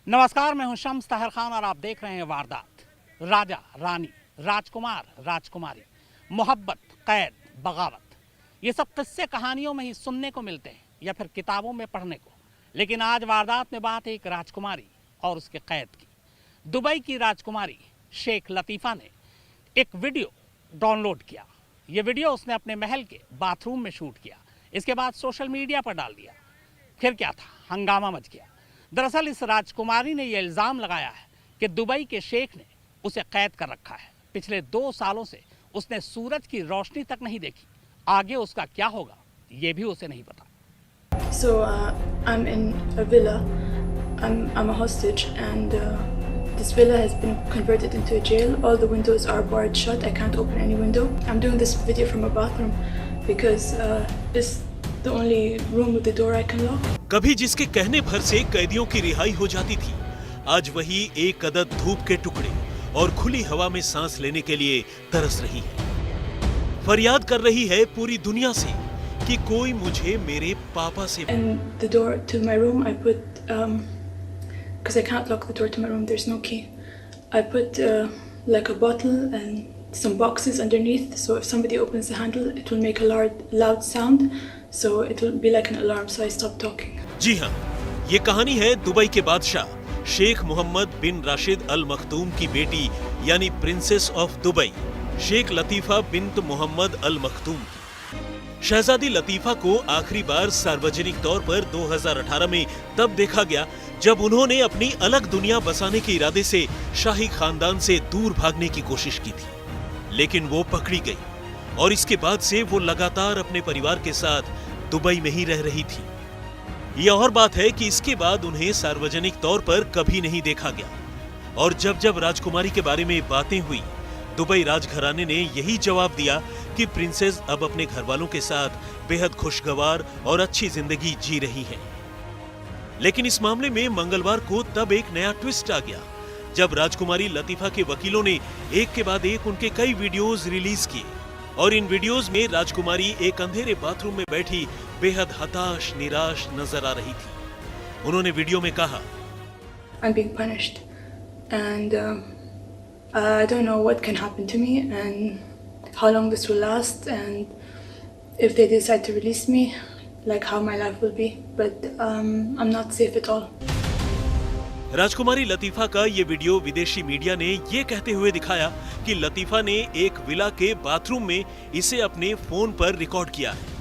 नमस्कार, मैं हूं शम्स ताहिर खान और आप देख रहे हैं वारदात। राजा, रानी, राजकुमार, राजकुमारी, मोहब्बत, कैद, बगावत, ये सब किस्से कहानियों में ही सुनने को मिलते हैं या फिर किताबों में पढ़ने को। लेकिन आज वारदात में बात है एक राजकुमारी और उसके कैद की। दुबई की राजकुमारी शेख लतीफ़ा ने एक वीडियो डाउनलोड किया। ये वीडियो उसने अपने महल के बाथरूम में शूट किया। इसके बाद सोशल मीडिया पर डाल दिया। फिर क्या था, हंगामा मच गया। दरअसल इस राजकुमारी ने यह इल्ज़ाम लगाया है कि दुबई के शेख ने उसे कैद कर रखा है। पिछले 2 सालों से उसने सूरज की रोशनी तक नहीं देखी। आगे उसका क्या होगा ये भी उसे नहीं पता। So I'm in a villa. I'm a hostage, and this villa has been converted into a jail. All the windows are barred shut. I can't open any window. I'm doing this video from a bathroom because this the only room with the door I can lock. कभी जिसके कहने भर से कैदियों की रिहाई हो जाती थी, आज वही एक अदद धूप के टुकड़े और खुली हवा में सांस लेने के लिए तरस रही है। फरियाद कर रही है पूरी दुनिया से कि कोई मुझे मेरे पापा से। And the door to my room I put because I can't lock the door to my room. There's no key. I put like a bottle and some boxes underneath, so if somebody opens the handle, it will make a loud sound. So it will be like an alarm. So I stop talking. जी हाँ, ये कहानी है Dubai के बादशाह शेख मोहम्मद बिन राशिद अल Maktoum की बेटी यानी princess of Dubai Sheikh Latifa bint Mohammed Al Maktoum की। शहजादी लतीफा को आखिरी बार सार्वजनिक तौर पर 2018 में तब देखा गया जब उन्होंने अपनी अलग दुनिया बसाने के इरादे से शाही खानदान से दूर भागने की कोशिश की थी, लेकिन वो पकड़ी गई और इसके बाद से वो लगातार अपने परिवार के साथ दुबई में ही रह रही थी। यह और बात है कि इसके बाद उन्हें सार्वजनिक तौर पर कभी नहीं देखा गया और जब जब राजकुमारी के बारे में बातें हुई, दुबई राजघराने ने यही जवाब दिया कि प्रिंसेस अब अपने घरवालों के साथ बेहद खुशगवार और अच्छी जिंदगी जी रही हैं। लेकिन इस मामले में मंगलवार को तब एक नया ट्विस्ट आ गया जब राजकुमारी लतीफा के वकीलों ने एक के बाद एक उनके कई वीडियोस रिलीज किए और इन वीडियोस में राजकुमारी एक अंधेरे बाथरूम में बैठी बेहद हताश निराश नजर आ रही थी। उन्होंने वीडियो में कहा, I'm being punished, and I don't know what can happen to me and how long this will last, and if they decide to release me, like how my life will be, but I'm not safe at all. राजकुमारी लतीफा का ये video विदेशी media ने ये कहते हुए दिखाया कि लतीफा ने एक विला के बाथरूम में इसे अपने फोन पर रिकॉर्ड किया है,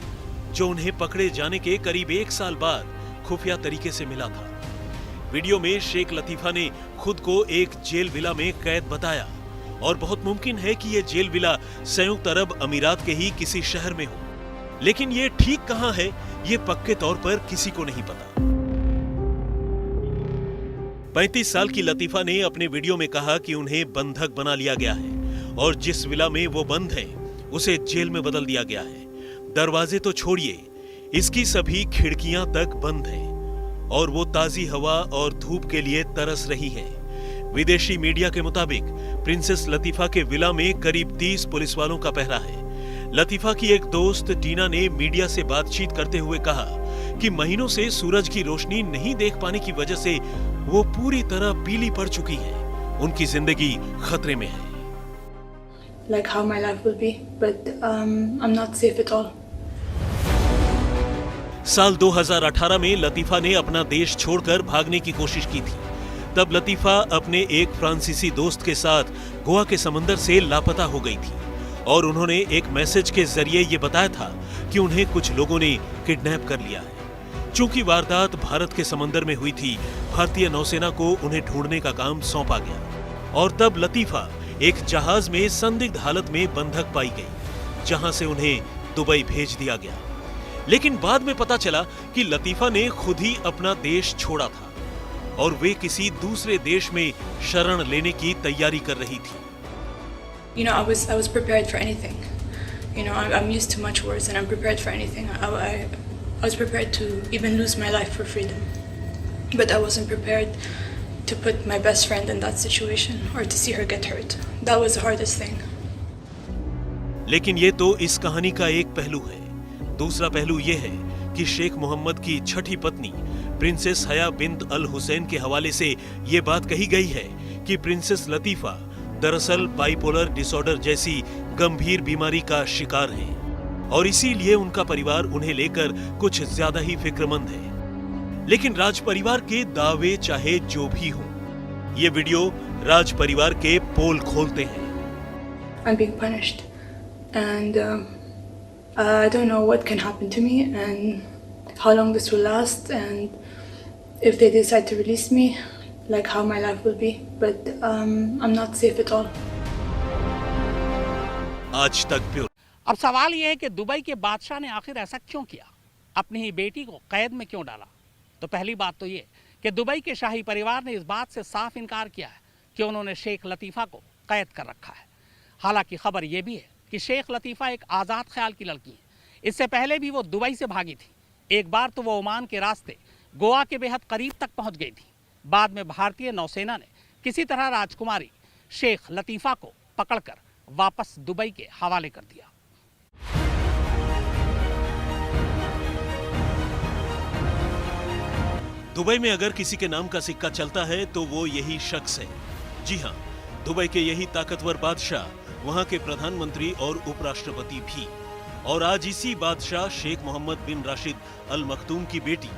जो उन्हें पकड़े जाने के करीब 1 साल बाद खुफिया तरीके से मिला था। वीडियो में शेख लतीफा ने खुद को एक जेल विला में कैद बताया और बहुत मुमकिन है कि ये जेल विला संयुक्त अरब अमीरात के ही किसी शहर में हो, लेकिन ये ठीक कहां है ये पक्के तौर पर किसी को नहीं पता। 35 साल की लतीफा ने अपने वीडियो में कहा कि उन्हें बंधक बना लिया गया है और जिस विला में वो बंद है उसे जेल में बदल दिया गया है। दरवाजे तो छोड़िए, इसकी सभी खिड़कियां तक बंद हैं और वो ताजी हवा और धूप के लिए तरस रही है। विदेशी मीडिया के मुताबिक प्रिंसेस लतीफा के विला में करीब 30 पुलिस वालों का पहरा है। लतीफा की एक दोस्त टीना ने मीडिया से बातचीत करते हुए कहा कि महीनों से सूरज की रोशनी नहीं देख पाने की वजह से वो पूरी तरह पीली पड़ चुकी है। उनकी जिंदगी खतरे में है। Like how my life will be, but I'm not safe at all. साल 2018 में लतीफा ने अपना देश छोड़कर भागने की कोशिश की थी। तब लतीफा अपने एक फ्रांसीसी दोस्त के साथ गोवा के समंदर से लापता हो गई थी और उन्होंने एक मैसेज के जरिए ये बताया था कि उन्हें कुछ लोगों ने किडनैप कर लिया है। चूंकि वारदात भारत के समंदर में हुई थी, भारतीय नौसेना को उन्हें ढूंढने का काम सौंपा गया और तब लतीफा एक जहाज में संदिग्ध हालत में बंधक पाई गई, जहां से उन्हें दुबई भेज दिया गया। लेकिन बाद में पता चला कि लतीफा ने खुद ही अपना देश छोड़ा था और वे किसी दूसरे देश में शरण लेने की तैयारी कर रही थी। You know, I was prepared for anything. You know, I'm used to much worse, and I'm prepared for anything. I was prepared to even lose my life for freedom, but I wasn't prepared to put my best friend in that situation or to see her get hurt. That was the hardest thing. लेकिन ये तो इस कहानी का एक पहलू है। दूसरा पहलू ये है कि शेख मोहम्मद की छठी पत्नी प्रिंसेस हया बिन्त अल हुसैन के हवाले से ये बात कही गई है कि प्रिंसेस लतीफा दरअसल बाइपोलर डिसऑर्डर जैसी गंभीर बीमारी का शिकार हैं और इसीलिए उनका परिवार उन्हें लेकर कुछ ज्यादा ही फिक्रमंद है। लेकिन राज परिवार के दावे चाहे जो भी हों, ये वीडियो राज परिवार के पोल खोलते हैं। I'm being punished and I don't know what can happen to me and how long this will last and if they decide to release me, like how my life will be, but I'm not safe at all. आज तक bureau. अब सवाल यह है कि Dubai के बादशाह ने आखिर ऐसा क्यों किया, अपनी ही बेटी को कैद में क्यों डाला। तो पहली बात तो ये कि दुबई के शाही परिवार ने इस बात से साफ इनकार किया है कि उन्होंने शेख लतीफ़ा को कैद कर रखा है। हालांकि खबर यह भी है कि शेख लतीफ़ा एक आज़ाद ख्याल की लड़की है। इससे पहले भी वो दुबई से भागी थी। एक बार तो वो ओमान के रास्ते गोवा के बेहद करीब तक पहुंच गई थी। बाद में भारतीय नौसेना ने किसी तरह राजकुमारी शेख लतीफ़ा को पकड़कर वापस दुबई के हवाले कर दिया। दुबई में अगर किसी के नाम का सिक्का चलता है तो वो यही शख्स है। जी हाँ, दुबई के यही ताकतवर बादशाह, वहाँ के प्रधानमंत्री और उपराष्ट्रपति भी। और आज इसी बादशाह शेख मोहम्मद बिन राशिद अल मखतूम की बेटी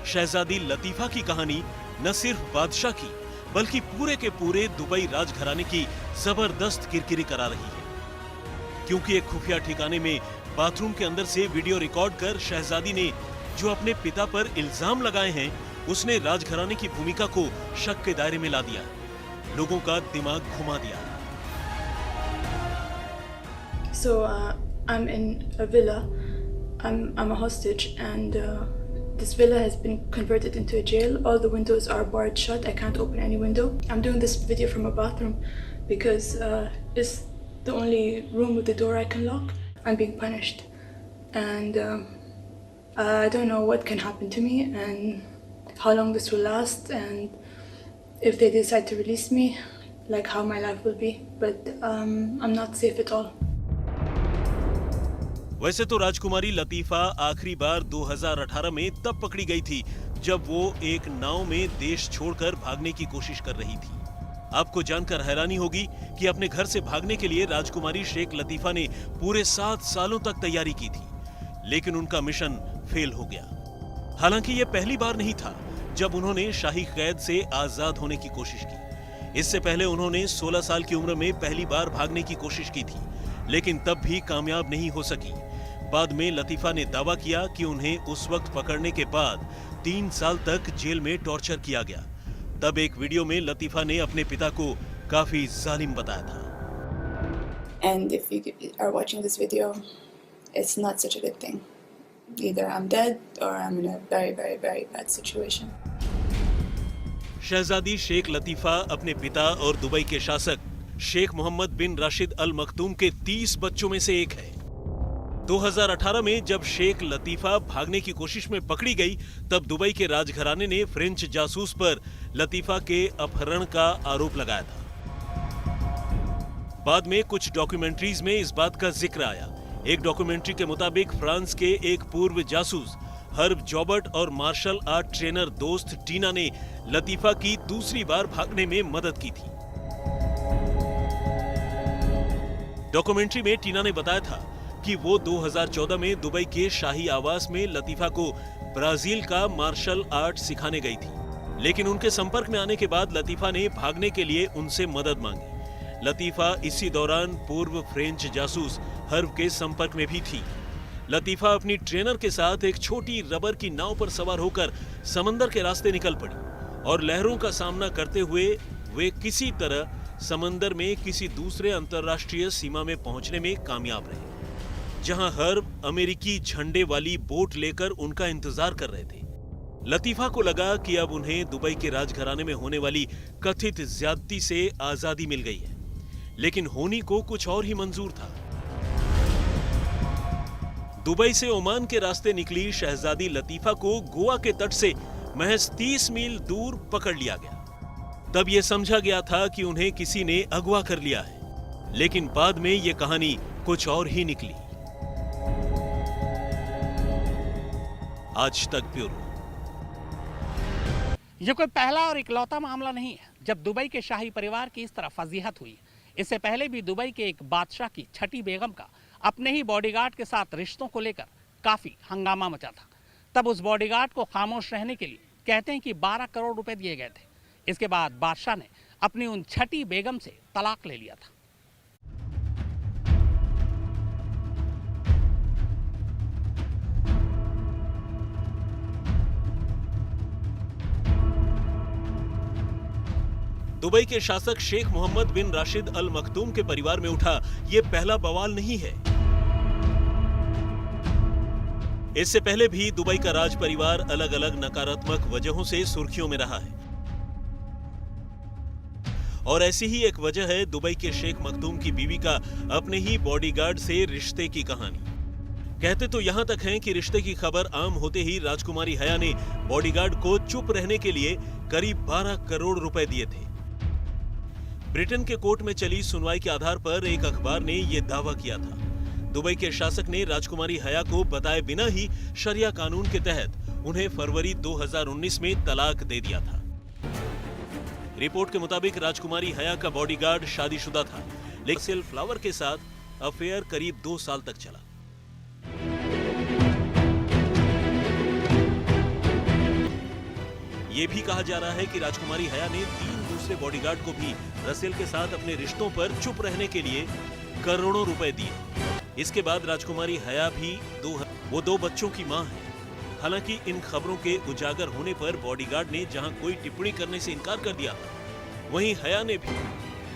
शहजादी लतीफा की कहानी न सिर्फ बादशाह की बल्कि पूरे के पूरे दुबई राजघराने की जबरदस्त किरकिरी करा रही है। क्योंकि एक खुफिया ठिकाने में बाथरूम के अंदर से वीडियो रिकॉर्ड कर शहजादी ने जो अपने पिता पर इल्जाम लगाए हैं, उसने राजघराने की भूमिका को शक के दायरे में ला दिया, लोगों का दिमाग घुमा दिया। So I'm in a villa. I'm a hostage, and this villa has been converted into a jail. All the windows are barred shut. I can't open any window. I'm doing this video from a bathroom because it's the only room with the door I can lock. I'm being punished, and I don't know what can happen to me and how long this will last, and if they decide to release me, like how my life will be. But I'm not safe at all. वैसे तो राजकुमारी लतीफा आखिरी बार 2018 में तब पकड़ी गई थी जब वो एक नाव में देश छोड़कर भागने की कोशिश कर रही थी। आपको जानकर हैरानी होगी कि अपने घर से भागने के लिए राजकुमारी शेख लतीफा ने पूरे 7 सालों तक तैयारी की थी, लेकिन उनका मिशन फेल हो गया। हालांकि ये पहली बार नहीं था जब उन्होंने शाही कैद से आजाद होने की कोशिश की। इससे पहले उन्होंने 16 साल की उम्र में पहली बार भागने की कोशिश की थी, लेकिन तब भी कामयाब नहीं हो सकी। बाद में लतीफा ने दावा किया कि उन्हें उस वक्त पकड़ने के बाद 3 साल तक जेल में टॉर्चर किया गया। तब एक वीडियो में लतीफा ने अपने पिता को काफी जालिम बताया था। And if you are watching this video, it's not such a good thing. Either I'm dead or I'm in a very, very, very bad situation. शहजादी शेख लतीफा अपने पिता और दुबई के शासक शेख मोहम्मद बिन राशिद अल मखतूम के 30 बच्चों में से एक है। 2018 में जब शेख लतीफा भागने की कोशिश में पकड़ी गई, तब दुबई के राजघराने ने फ्रेंच जासूस पर लतीफा के अपहरण का आरोप लगाया था। बाद में कुछ डॉक्यूमेंट्रीज में इस बात का जिक्र आया। एक डॉक्यूमेंट्री के मुताबिक फ्रांस के एक पूर्व जासूस हर्ब जॉबर्ट और मार्शल आर्ट ट्रेनर दोस्त टीना ने लतीफा की दूसरी बार भागने में मदद की थी। डॉक्यूमेंट्री में टीना ने बताया था कि वो 2014 में दुबई के शाही आवास में लतीफा को ब्राजील का मार्शल आर्ट सिखाने गई थी, लेकिन उनके संपर्क में आने के बाद लतीफा ने भागने के लिए उनसे मदद मांगी। लतीफा इसी दौरान पूर्व फ्रेंच जासूस हर्ब के संपर्क में भी थी। लतीफा अपनी ट्रेनर के साथ एक छोटी रबर की नाव पर सवार होकर समंदर के रास्ते निकल पड़ी और लहरों का सामना करते हुए वे किसी तरह समंदर में किसी दूसरे अंतर्राष्ट्रीय सीमा में पहुंचने में कामयाब रहे, जहां हर्ब अमेरिकी झंडे वाली बोट लेकर उनका इंतजार कर रहे थे। लतीफा को लगा कि अब उन्हें दुबई के राजघराने में होने वाली कथित ज्यादती से आजादी मिल गई है, लेकिन होनी को कुछ और ही मंजूर था। दुबई से ओमान के रास्ते निकली शहजादी लतीफा को गोवा के तट से महज 30 मील दूर पकड़ लिया गया। तब यह समझा गया था कि उन्हें किसी ने अगवा कर लिया है, लेकिन बाद में यह कहानी कुछ और ही निकली। आज तक ब्यूरो। ये कोई पहला और इकलौता मामला नहीं है जब दुबई के शाही परिवार की इस तरह फजीहत हुई। इससे पहले भी दुबई के एक बादशाह की छठी बेगम का अपने ही बॉडीगार्ड के साथ रिश्तों को लेकर काफी हंगामा मचा था। तब उस बॉडीगार्ड को खामोश रहने के लिए कहते हैं कि 12 करोड़ रुपए दिए गए थे। इसके बाद बादशाह ने अपनी उन छठी बेगम से तलाक ले लिया था। दुबई के शासक शेख मोहम्मद बिन राशिद अल मखतूम के परिवार में उठा ये पहला बवाल नहीं है। इससे पहले भी दुबई का राज परिवार अलग अलग नकारात्मक वजहों से सुर्खियों में रहा है और ऐसी ही एक वजह है दुबई के शेख मखतूम की बीवी का अपने ही बॉडीगार्ड से रिश्ते की कहानी। कहते तो यहां तक हैं कि रिश्ते की खबर आम होते ही राजकुमारी हया ने बॉडीगार्ड को चुप रहने के लिए करीब 12 करोड़ रुपए दिए थे। ब्रिटेन के कोर्ट में चली सुनवाई के आधार पर एक अखबार ने यह दावा किया था। दुबई के शासक ने राजकुमारी हया को बताए बिना ही शरिया कानून के तहत उन्हें फरवरी 2019 में तलाक दे दिया था। रिपोर्ट के मुताबिक राजकुमारी हया का बॉडीगार्ड शादीशुदा था, लेकिन सेल फ्लावर के साथ अफेयर करीब 2 साल तक चला। ये भी कहा जा रहा है कि राजकुमारी हया ने 3 दूसरे बॉडीगार्ड को भी रसेल के साथ अपने रिश्तों पर चुप रहने के लिए करोड़ों रुपए दिए। इसके बाद राजकुमारी हया भी वो 2 बच्चों की मां है। हालांकि इन खबरों के उजागर होने पर बॉडीगार्ड ने जहां कोई टिप्पणी करने से इनकार कर दिया, वहीं हया ने भी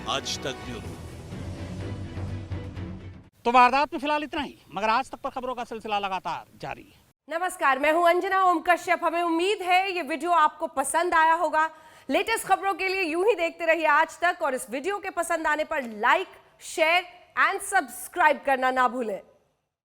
आज तक ब्यूरो। तो वारदात में फिलहाल इतना ही, मगर आज तक पर खबरों का सिलसिला लगातार जारी है। नमस्कार, मैं हूं अंजना ओम कश्यप। हमें उम्मीद है ये वीडियो आपको पसंद आया होगा। लेटेस्ट खबरों के लिए यूं ही देखते रहिए आज तक और इस वीडियो के पसंद आने पर लाइक, शेयर एंड सब्सक्राइब करना ना भूलें।